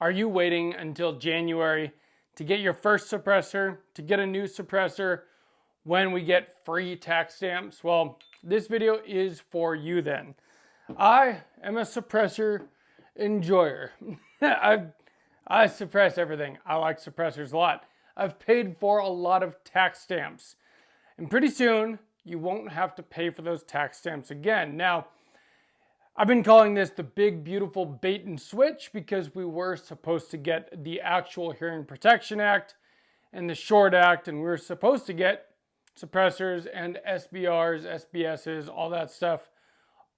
Are you waiting until January to get your first suppressor, to get a new suppressor when we get free tax stamps? Well, this video is for you then. I am a suppressor enjoyer. I suppress everything. I like suppressors a lot. I've paid for a lot of tax stamps. And pretty soon, you won't have to pay for those tax stamps again. Now, I've been calling this the big, beautiful bait and switch because we were supposed to get the actual Hearing Protection Act and the Short Act, and we were supposed to get suppressors and SBRs, SBSs, all that stuff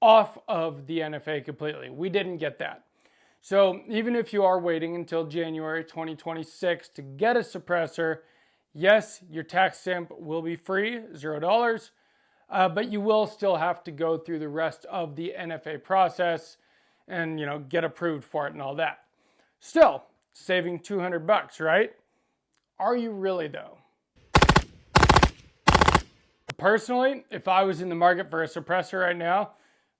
off of the NFA completely. We didn't get that. So even if you are waiting until January 2026 to get a suppressor, yes, your tax stamp will be free, $0. But you will still have to go through the rest of the NFA process and, get approved for it and all that. Still, saving $200, right? Are you really though? Personally, if I was in the market for a suppressor right now,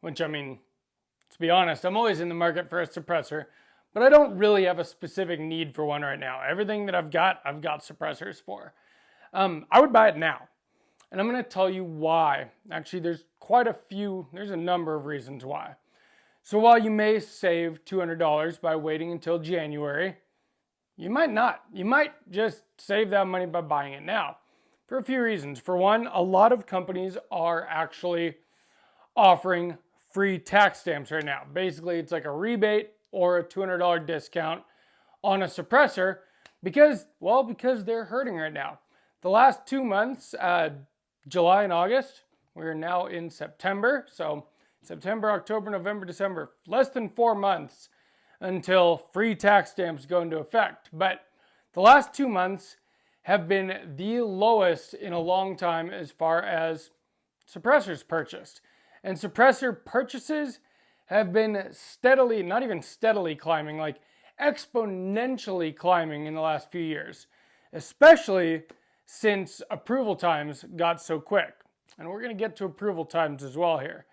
which to be honest, I'm always in the market for a suppressor, but I don't really have a specific need for one right now. Everything that I've got suppressors for. I would buy it now. And I'm going to tell you why. Actually, there's a number of reasons why. So while you may save $200 by waiting until January, you might not. You might just save that money by buying it now for a few reasons. For one, a lot of companies are actually offering free tax stamps right now. Basically, it's like a rebate or a $200 discount on a suppressor because they're hurting right now. The last 2 months, July and August, we're now in September. So September, October, November, December, less than 4 months until free tax stamps go into effect. But the last 2 months have been the lowest in a long time as far as suppressors purchased. And suppressor purchases have been steadily, not even steadily climbing, like exponentially climbing in the last few years, especially since approval times got so quick. And we're going to get to approval times as well here.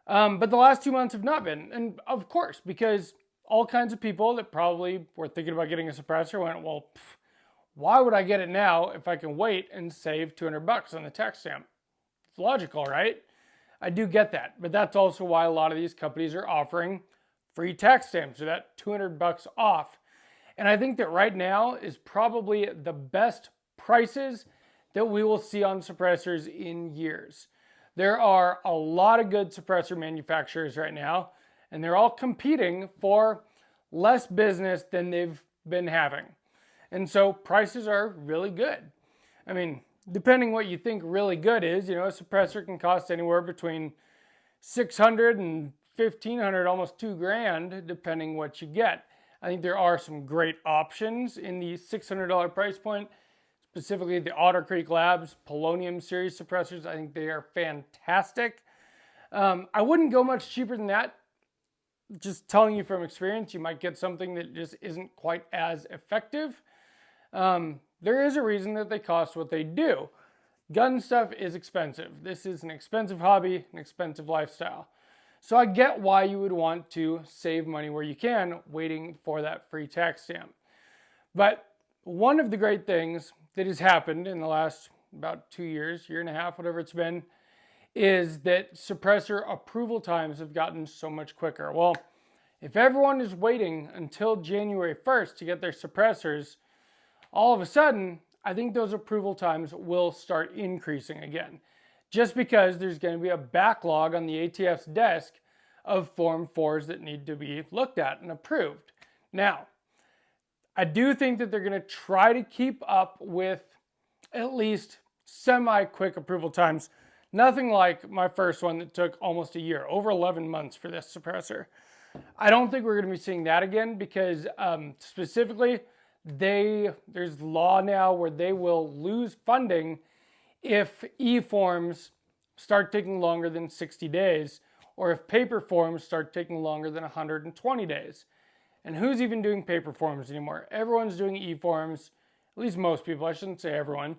But the last 2 months have not been. And of course, because all kinds of people that probably were thinking about getting a suppressor went, well, why would I get it now if I can wait and save $200 on the tax stamp? It's logical, right? I do get that. But that's also why a lot of these companies are offering free tax stamps, or that $200 off. And I think that right now is probably the best prices that we will see on suppressors in years. There are a lot of good suppressor manufacturers right now, and they're all competing for less business than they've been having. And so prices are really good. Depending what you think really good is, a suppressor can cost anywhere between $600 and $1,500, almost $2,000, depending what you get. I think there are some great options in the $600 price point. Specifically the Otter Creek Labs Polonium series suppressors. I think they are fantastic. I wouldn't go much cheaper than that. Just telling you from experience, you might get something that just isn't quite as effective. There is a reason that they cost what they do. Gun stuff is expensive. This is an expensive hobby, an expensive lifestyle. So I get why you would want to save money where you can, waiting for that free tax stamp. But one of the great things that has happened in the last about 2 years, year and a half, whatever it's been, is that suppressor approval times have gotten so much quicker. Well, if everyone is waiting until January 1st to get their suppressors, all of a sudden, I think those approval times will start increasing again. Just because there's going to be a backlog on the ATF's desk of Form 4s that need to be looked at and approved. Now, I do think that they're going to try to keep up with at least semi-quick approval times. Nothing like my first one that took almost a year, over 11 months for this suppressor. I don't think we're going to be seeing that again because specifically, there's law now where they will lose funding if e-forms start taking longer than 60 days or if paper forms start taking longer than 120 days. And who's even doing paper forms anymore? Everyone's doing e-forms, at least most people. I shouldn't say everyone.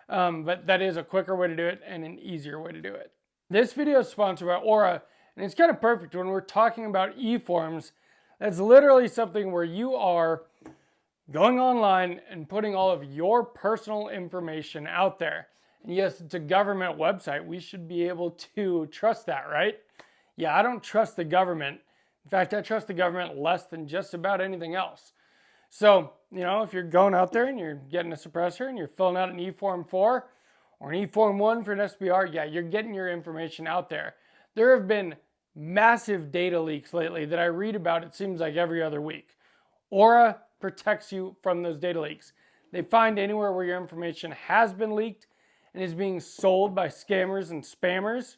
But that is a quicker way to do it and an easier way to do it. This video is sponsored by Aura, and it's kind of perfect when we're talking about e-forms. That's literally something where you are going online and putting all of your personal information out there. And yes, it's a government website. We should be able to trust that, right? Yeah, I don't trust the government. In fact, I trust the government less than just about anything else. So, if you're going out there and you're getting a suppressor and you're filling out an E-Form 4 or an E-Form 1 for an SBR, yeah, you're getting your information out there. There have been massive data leaks lately that I read about, it seems like every other week. Aura protects you from those data leaks. They find anywhere where your information has been leaked and is being sold by scammers and spammers,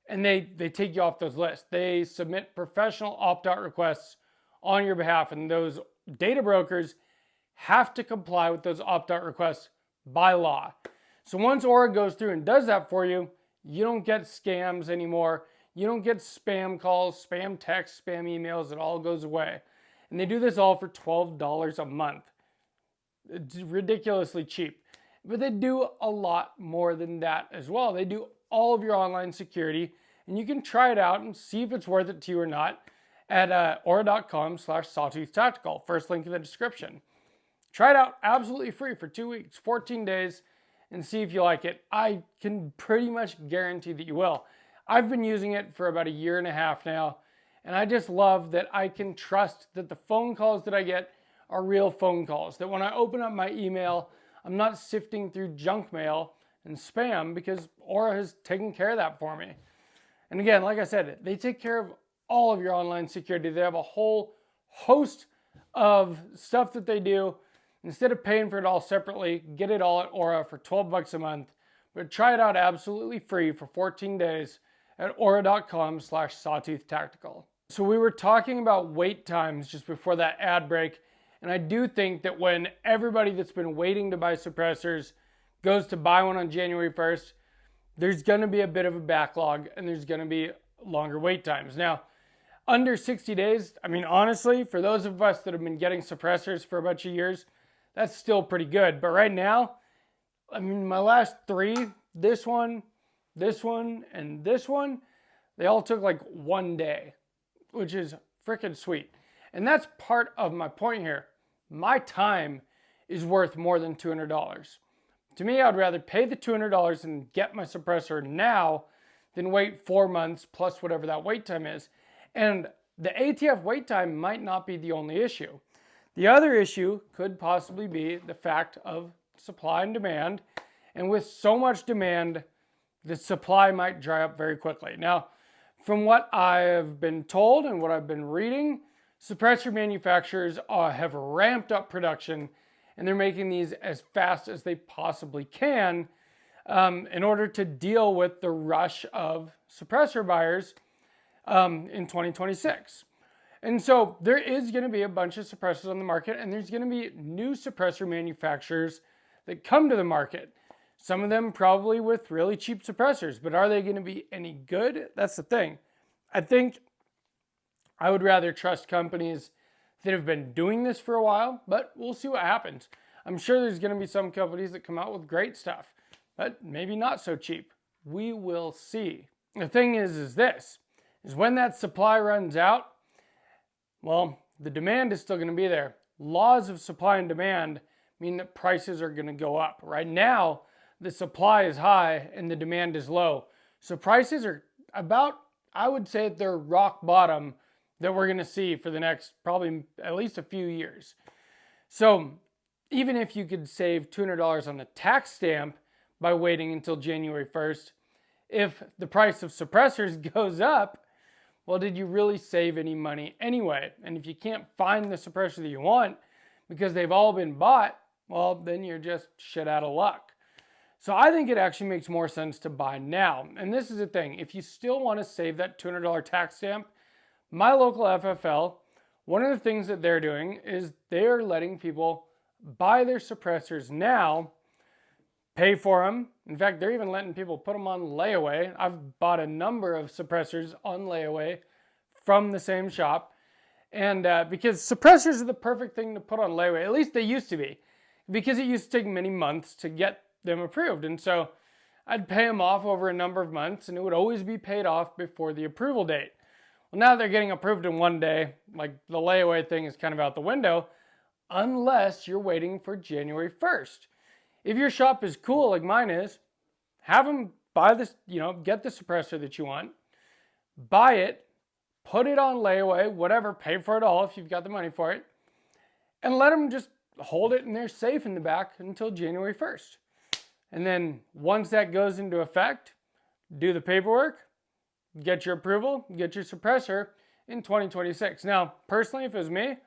and they take you off those lists. They submit professional opt-out requests on your behalf, and those data brokers have to comply with those opt-out requests by law. So once Aura goes through and does that for you, you don't get scams anymore. You don't get spam calls, spam texts, spam emails. It all goes away. And they do this all for $12 a month. It's ridiculously cheap. But they do a lot more than that as well. They do all of your online security, and you can try it out and see if it's worth it to you or not at aura.com/sawtoothtactical. First link in the description. Try it out absolutely free for 2 weeks, 14 days, and see if you like it. I can pretty much guarantee that you will. I've been using it for about 1.5 years now, and I just love that I can trust that the phone calls that I get are real phone calls. That when I open up my email, I'm not sifting through junk mail and spam, because Aura has taken care of that for me. And again, like I said, they take care of all of your online security. They have a whole host of stuff that they do. Instead of paying for it all separately, get it all at Aura for $12 a month. But try it out absolutely free for 14 days at aura.com/sawtoothtactical. So we were talking about wait times just before that ad break. And I do think that when everybody that's been waiting to buy suppressors goes to buy one on January 1st, there's going to be a bit of a backlog and there's going to be longer wait times. Now, under 60 days, I mean, honestly, for those of us that have been getting suppressors for a bunch of years, that's still pretty good. But right now, I mean, my last 3, this one, and this one, they all took like 1 day, which is freaking sweet. And that's part of my point here. My time is worth more than $200. To me, I'd rather pay the $200 and get my suppressor now than wait 4 months plus whatever that wait time is. And the ATF wait time might not be the only issue. The other issue could possibly be the fact of supply and demand. And with so much demand, the supply might dry up very quickly. Now, from what I have been told and what I've been reading, suppressor manufacturers have ramped up production, and they're making these as fast as they possibly can in order to deal with the rush of suppressor buyers in 2026. And so there is going to be a bunch of suppressors on the market, and there's going to be new suppressor manufacturers that come to the market. Some of them probably with really cheap suppressors, but are they going to be any good? That's the thing. I think I would rather trust companies that have been doing this for a while, but we'll see what happens. I'm sure there's going to be some companies that come out with great stuff, but maybe not so cheap. We will see. The thing is this, is when that supply runs out, well, the demand is still going to be there. Laws of supply and demand mean that prices are going to go up. Right now, the supply is high and the demand is low. So prices are about, I would say, at their rock bottom that we're going to see for the next probably at least a few years. So even if you could save $200 on the tax stamp by waiting until January 1st, if the price of suppressors goes up, well, did you really save any money anyway? And if you can't find the suppressor that you want because they've all been bought, well, then you're just shit out of luck. So I think it actually makes more sense to buy now. And this is the thing. If you still want to save that $200 tax stamp, my local FFL, one of the things that they're doing is they're letting people buy their suppressors now, pay for them. In fact, they're even letting people put them on layaway. I've bought a number of suppressors on layaway from the same shop. And because suppressors are the perfect thing to put on layaway, at least they used to be, because it used to take many months to get them approved. And so I'd pay them off over a number of months, and it would always be paid off before the approval date. Well, now they're getting approved in one day. Like the layaway thing is kind of out the window unless you're waiting for January 1st. If your shop is cool like mine is, have them buy this, get the suppressor that you want, buy it, put it on layaway, whatever, pay for it all if you've got the money for it, and let them just hold it in there safe in the back until January 1st. And then once that goes into effect, do the paperwork, get your approval, get your suppressor in 2026. Now, personally, if it was me,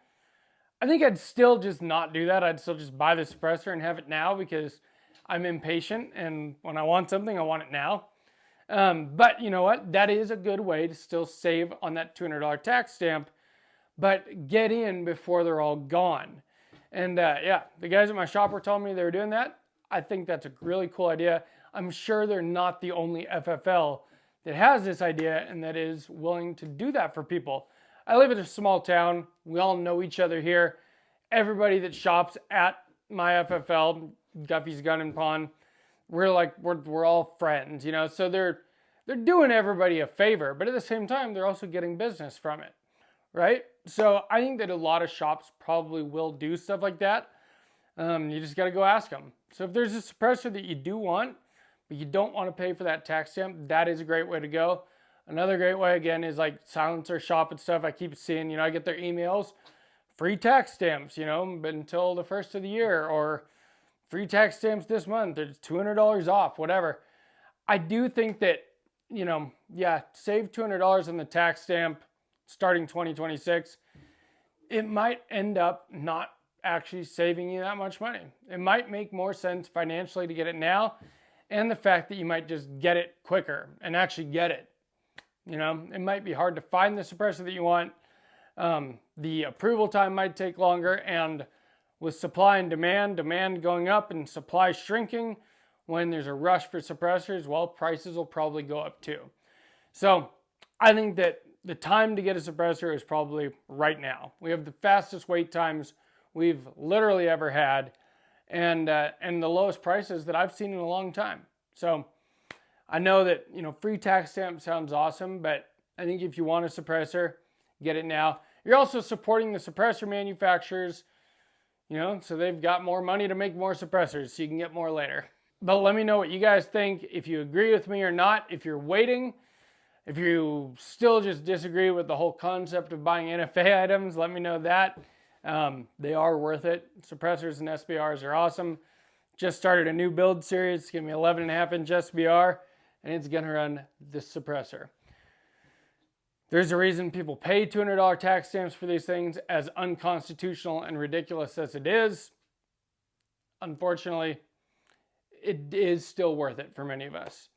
I think I'd still just not do that. I'd still just buy the suppressor and have it now because I'm impatient, and when I want something, I want it now. But you know what? That is a good way to still save on that $200 tax stamp, but get in before they're all gone. And yeah, the guys at my shop were telling me they were doing that. I think that's a really cool idea. I'm sure they're not the only FFL that has this idea and that is willing to do that for people. I live in a small town. We all know each other here. Everybody that shops at my FFL, Guffey's Gun and Pawn, we're all friends, So they're doing everybody a favor, but at the same time, they're also getting business from it, right? So I think that a lot of shops probably will do stuff like that. You just got to go ask them. So if there's a suppressor that you do want, but you don't want to pay for that tax stamp, that is a great way to go. Another great way, again, is like Silencer Shop and stuff. I keep seeing, I get their emails, free tax stamps, but until the first of the year, or free tax stamps this month, it's $200 off, whatever. I do think that, save $200 on the tax stamp starting 2026. It might end up not actually saving you that much money. It might make more sense financially to get it now, and the fact that you might just get it quicker and actually get it. It might be hard to find the suppressor that you want. The approval time might take longer, and with supply and demand going up and supply shrinking, when there's a rush for suppressors, well, prices will probably go up too. So I think that the time to get a suppressor is probably right now. We have the fastest wait times we've literally ever had, and the lowest prices that I've seen in a long time. So I know that, free tax stamp sounds awesome, but I think if you want a suppressor, get it now. You're also supporting the suppressor manufacturers, so they've got more money to make more suppressors so you can get more later. But let me know what you guys think, if you agree with me or not, if you're waiting, if you still just disagree with the whole concept of buying NFA items, let me know that. They are worth it. Suppressors and SBRs are awesome. Just started a new build series. It's going to be 11.5-inch SBR, and it's going to run this suppressor. There's a reason people pay $200 tax stamps for these things, as unconstitutional and ridiculous as it is. Unfortunately, it is still worth it for many of us.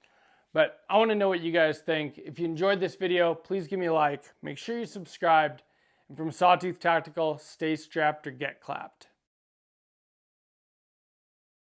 But I want to know what you guys think. If you enjoyed this video, please give me a like. Make sure you're subscribed. And from Sawtooth Tactical, stay strapped or get clapped.